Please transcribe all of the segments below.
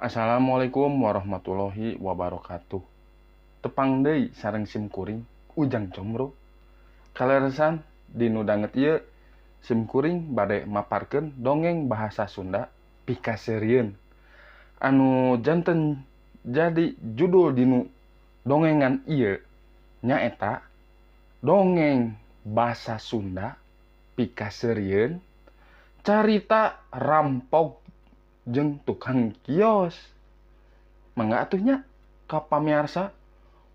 Assalamualaikum warahmatullahi wabarakatuh. Tepang deui sareng sim kuring Ujang Combro. Kaleresan dinu danget ieu sim kuring bade maparkeun dongeng bahasa Sunda pikaseurieun. Anu janten jadi judul dinu dongengan ieu nyaeta dongeng bahasa Sunda pikaseurieun carita rampok jeung tukang kios. Mangga atuh nya ka pamiarsa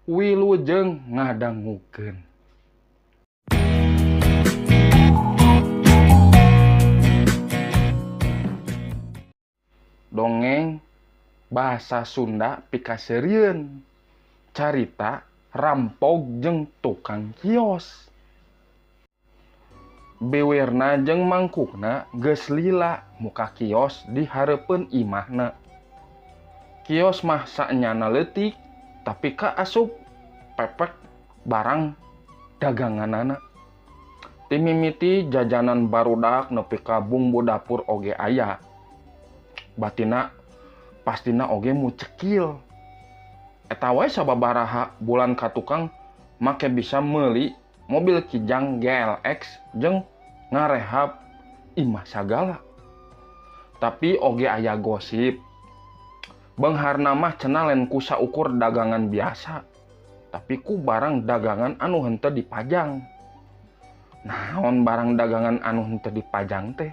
wilujeng ngadangukeun. Dongeng bahasa Sunda pikaseurieun carita rampok jeung tukang kios. Bewerna jeung mangkukna geus lila muka kios di hareupeun imahna. Kios mah saenyana leutik, tapi ka asup pepek barang daganganana. Ti mimiti jajanan barudak nepi ka bumbu dapur oge aya. Batina pastina oge mucekil. Eta wae sababaraha bulan ka tukang make bisa meuli mobil Kijang GLX jeung ngarehab imah sagala. Tapi oge aya gosip beungharna mah cenah lain ku saukur dagangan biasa, tapi ku barang dagangan anu henteu dipajang. Naon barang dagangan anu henteu dipajang teh?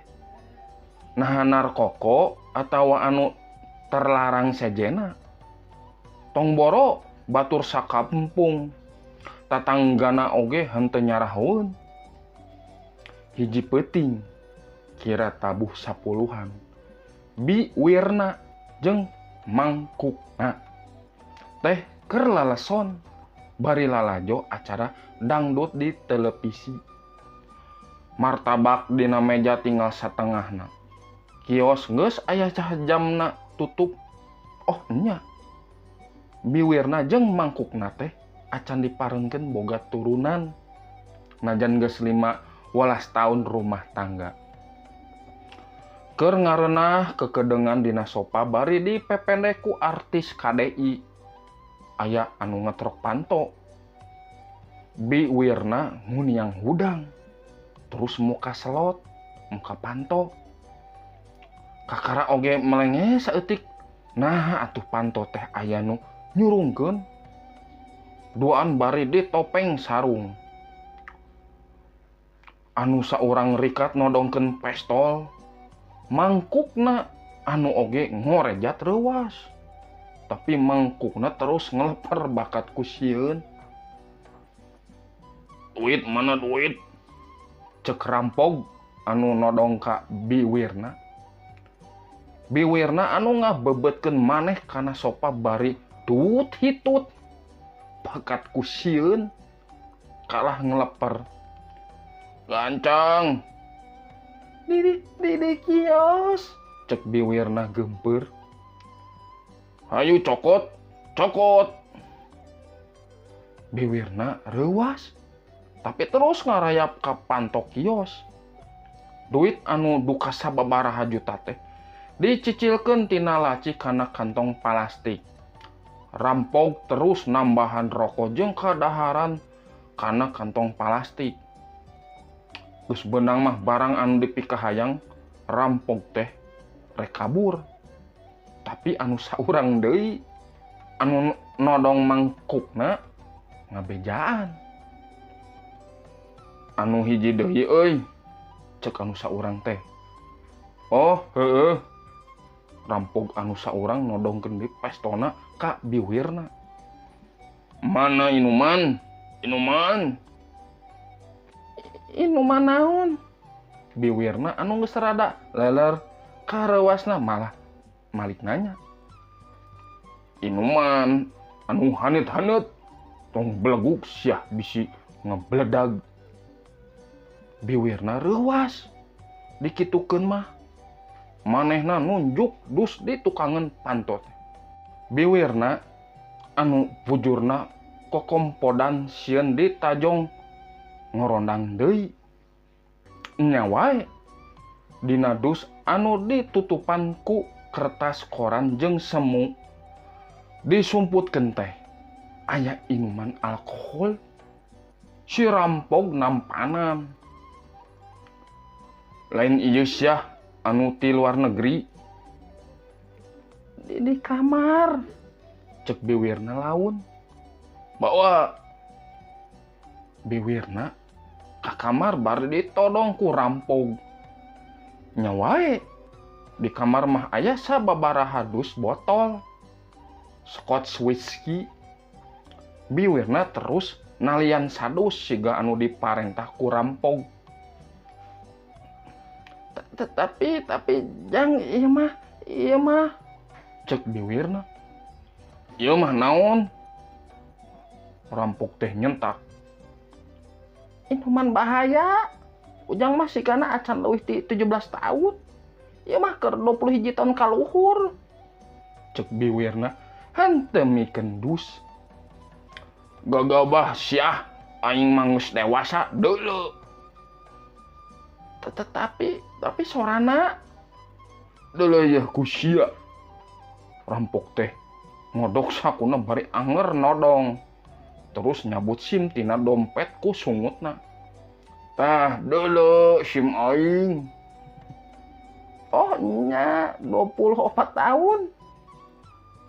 Nah narkoko atawa anu terlarang sejena. Tong boro batur sakampung. Tatanggana oge henteu nyarahoun. Hiji peuting kira tabuh 10-an. Biwirna jeung mangkukna teh keur laleson bari lalajo acara dangdut di televisi. Martabak dina meja tinggal satengahna. Kios geus aya jamna tutup. Oh nya. Biwirna jeung mangkukna teh acan dipareungkeun boga turunan. Najan geus 15 tahun rumah tangga. Keur ngareunah kekedengan dina sopa bari dipependek ku artis KDI. Aya anu ngetrok panto. Biwirna nguniang hudang. Terus muka selot, muka panto. Kakara oge melenge saeutik. Nah atuh panto teh aya nu nyurungkeun. Duaan bari di topeng sarung. Anu saurang rikat nodongkeun pestol. Mangkukna anu oge ngorejat reuwas. Tapi mangkukna terus ngeleper bakat ku sieun. Duit mana duit? Cek rampog anu nodong ka biwirna. Biwirna anu ngabebetkeun maneh kana sopa bari tut hitut. Bakat ku sieun kalah ngeleper. Gancang. Di kios. Cek biwirna gempeur. Hayu cokot, cokot. Biwirna reuwas. Tapi terus ngarayap ka pantok kios. Duit anu duka sababaraha juta teh dicicilkeun tina laci kana kantong plastik. Rampok terus nambahan rokok jeung kadaharan kana kantong plastik. Terus benang mah barang anu dipikahayang rampok teh rek kabur. Tapi anu saurang deui anu nodong mangkukna ngabejaan. Anu hiji deui euy, cek anu saurang teh. Oh heueuh. Rampok anu saurang nodongkeun di pestona ka biwirna. Mana inuman? Inuman. Inuman naon? Biwirna anu geus rada leler kareuasna malah malik nanya. Inuman anu haneut-haneut tong beleguk siah bisi ngebledag. Biwirna reuwas. Dikitukeun mah manehna nunjuk dus di tukangan pantot. Biwirna anu bujurna kokompodan sieun di tajong ngorondang deui. Nya wae dina dus anu ditutupan ku kertas koran jeung semu disumputkeun teh aya inuman alkohol. Si rampok nampanan. Lain ieu sia anu ti luar negeri. Di kamar cek biwirna laun. Bawa biwirna ka kamar bari ditodong ku rampog. Nya wae di kamar mah aya sababaraha dus botol Scotch whiskey. Biwirna terus nalian sadus siga anu diparentah ku rampog. Tapi jang ieu mah cek biwirna. Ieu mah naon? Rampok teh nyentak. Inuman bahaya. Ujang mah sikana acan leuwih ti 17 tahun. Ieu mah keur 21 tahun kaluhur. Cek biwirna henteu mikeun dus. Gagabah siah aing mah geus dewasa deuleu. Tapi sorana deuleu yeuh ku sia. Rampok teh ngodok sakuna bari anger nodong. Terus nyabut SIM tina dompet ku sungutna. Tah deuleu SIM aing. Oh nya 24 tahun.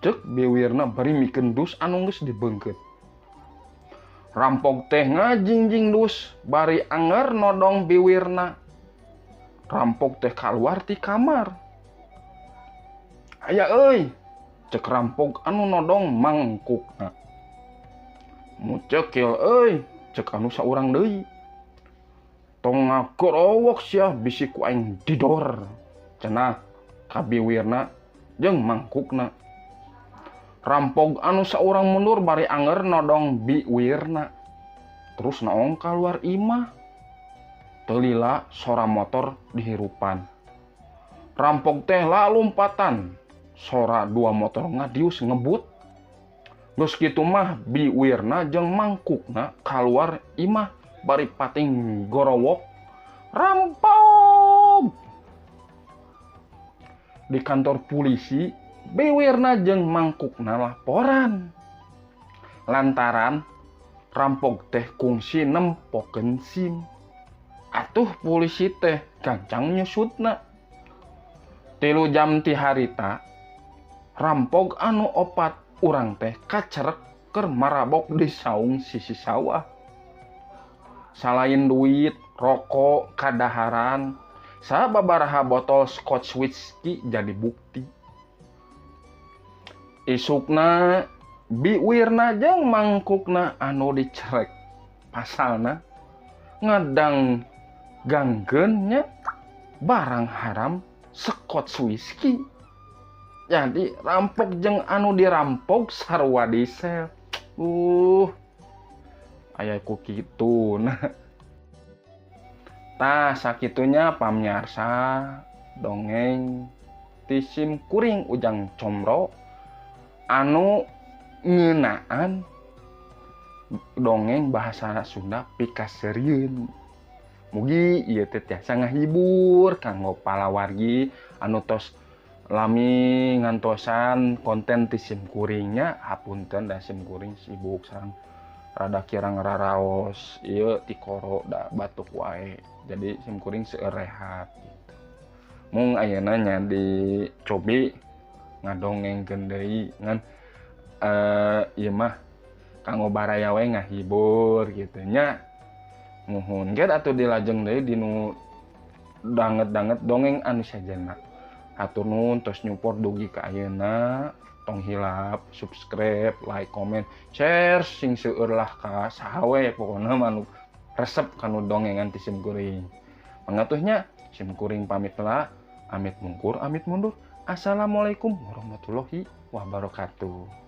Cek biwirna bari mikeun dus anu geus dibeungkeut. Rampok teh ngajingjing dus bari anger nodong biwirna. Rampok teh kaluar ti kamar. Aya euy, cek rampok anu nodong mangkukna. Mucekil euy, cek anu saurang deui. Tong ngagorowok sia bisi ku aing didor. Cenah ka biwirna jeung mangkukna. Rampok anu saurang mundur bari anger nodong biwirna. Terus naong kaluar imah. Teu lila sora motor dihirupan. Rampok teh lalumpatan. Sora 2 motor ngadius ngebut. Geus kitu mah biwirna jeung mangkukna kaluar imah bari pating gorowok. Rampok! Di kantor polisi, biwirna jeung mangkukna laporan. Lantaran rampok teh kungsi nempokeun SIM. Atuh polisi teh gancang nyusutna. 3 jam ti harita, rampok anu opat urang teh kacerek keur marabok di saung sisi sawah. Salain duit, rokok, kadaharan, sababaraha botol Scotch whiskey jadi bukti. Isukna biwirna jeung mangkukna anu dicerek pasalna ngadang ganggeunnya barang haram Scotch whiskey. Jadi rampok jeung anu dirampok sarua disel. Aya ku kitu. Tah sakitunya pamiarsa dongeng ti Sim Kuring Ujang Comro anu ngeunaan dongeng bahasa Sunda pikaseurieun. Mugi ieu teh tiasa ngahibur kanggo palawargi anu tos lami ngantosan konten ti Sim Kuringnya. Hapunten da Sim Kuring sibuk sareng rada kirang raraos ieu ti koro da batuk wae. Jadi Sim Kuring seueur rehat gitu. Mung ayeuna nya dicobi ngadongengkeun deui ngan ieu mah kanggo baraya we ngahibur kitu nya. Nuhun ge atuh dilajeng deui dinu danget-danget dongeng anu sajana. Hatur nuhun tos nyupport dugi ka ayeuna. Tong hilap, subscribe, like, comment, share sing seueur lah ka saha we pokona manu resep kanu dongengan ti Sim Kuring. Mangatuhnya Sim Kuring pamit lah. Amit mungkur, amit mundur. Assalamualaikum warahmatullahi wabarakatuh.